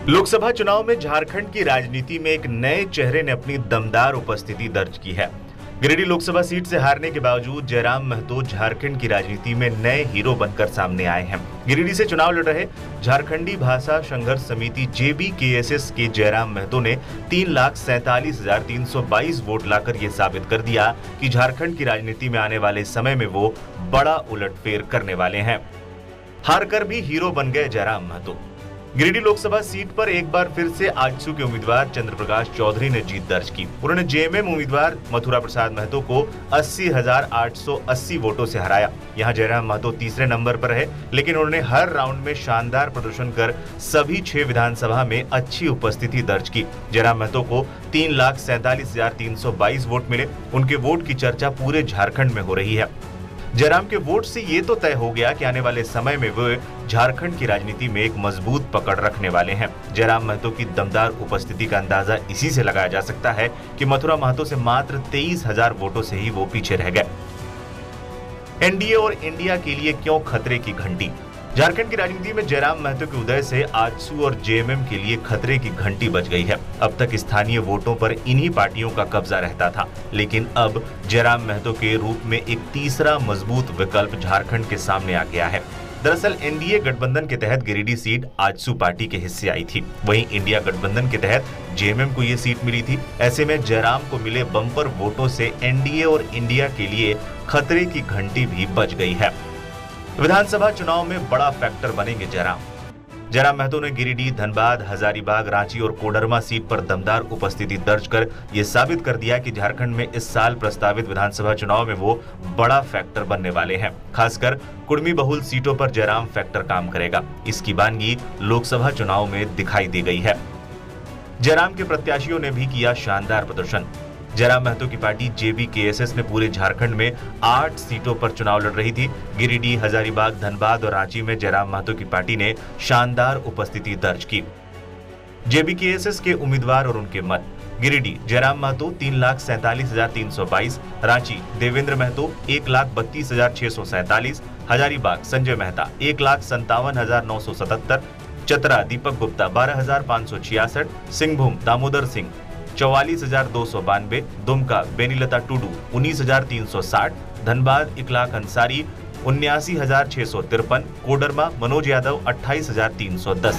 लोकसभा चुनाव में झारखंड की राजनीति में एक नए चेहरे ने अपनी दमदार उपस्थिति दर्ज की है। गिरिडीह लोकसभा सीट से हारने के बावजूद जयराम महतो झारखंड की राजनीति में नए हीरो बनकर सामने आए हैं। गिरिडीह से चुनाव लड़ रहे झारखंडी भाषा संघर्ष समिति JBKSS के जयराम महतो ने 3,47,322 वोट लाकर ये साबित कर दिया कि झारखंड की राजनीति में आने वाले समय में वो बड़ा उलटफेर करने वाले हैं। हारकर भी हीरो बन गए जयराम महतो। गिरिडीह लोकसभा सीट पर एक बार फिर से आजसू के उम्मीदवार चंद्रप्रकाश चौधरी ने जीत दर्ज की। उन्होंने JMM उम्मीदवार मथुरा प्रसाद महतो को 80,880 वोटों से हराया। यहां जयराम महतो तीसरे नंबर पर है, लेकिन उन्होंने हर राउंड में शानदार प्रदर्शन कर सभी 6 विधानसभा में अच्छी उपस्थिति दर्ज की। जयराम महतो को 3,47,322 वोट मिले। उनके वोट की चर्चा पूरे झारखंड में हो रही है। जयराम के वोट से ये तो तय हो गया कि आने वाले समय में वे झारखंड की राजनीति में एक मजबूत पकड़ रखने वाले हैं। जयराम महतो की दमदार उपस्थिति का अंदाजा इसी से लगाया जा सकता है कि मथुरा महतो से मात्र 23,000 वोटों से ही वो पीछे रह गए। NDA और इंडिया के लिए क्यों खतरे की घंटी? झारखंड की राजनीति में जयराम महतो के उदय से आजसू और JMM के लिए खतरे की घंटी बज गई है। अब तक स्थानीय वोटों पर इन्हीं पार्टियों का कब्जा रहता था, लेकिन अब जयराम महतो के रूप में एक तीसरा मजबूत विकल्प झारखंड के सामने आ गया है। दरअसल NDA गठबंधन के तहत गिरिडीह सीट आजसू पार्टी के हिस्से आई थी। वहीं इंडिया गठबंधन के तहत JMM को ये सीट मिली थी। ऐसे में जयराम को मिले बम्पर वोटों से NDA और इंडिया के लिए खतरे की घंटी भी बज गई है। विधानसभा चुनाव में बड़ा फैक्टर बनेंगे जयराम महतो ने गिरिडीह, धनबाद, हजारीबाग, रांची और कोडरमा सीट पर दमदार उपस्थिति दर्ज कर यह साबित कर दिया कि झारखंड में इस साल प्रस्तावित विधानसभा चुनाव में वो बड़ा फैक्टर बनने वाले हैं। खासकर कुर्मी बहुल सीटों पर जयराम फैक्टर काम करेगा। इसकी वानगी लोकसभा चुनाव में दिखाई दे गई है। जयराम के प्रत्याशियों ने भी किया शानदार प्रदर्शन। जयराम महतो की पार्टी JBKSS ने पूरे झारखंड में 8 सीटों पर चुनाव लड़ रही थी। गिरिडीह, हजारीबाग, धनबाद और रांची में जयराम महतो की पार्टी ने शानदार उपस्थिति दर्ज की। JBKSS के उम्मीदवार और उनके मत: गिरिडीह जयराम महतो 3,47,322, रांची देवेंद्र महतो 1,32,647, हजारीबाग संजय मेहता 1,57,977, चतरा दीपक गुप्ता 12,566, सिंहभूम दामोदर सिंह 44,292, दुमका बेनीलता टुडू 19,360, धनबाद इकलाक अंसारी 79,653, कोडरमा मनोज यादव 28,310।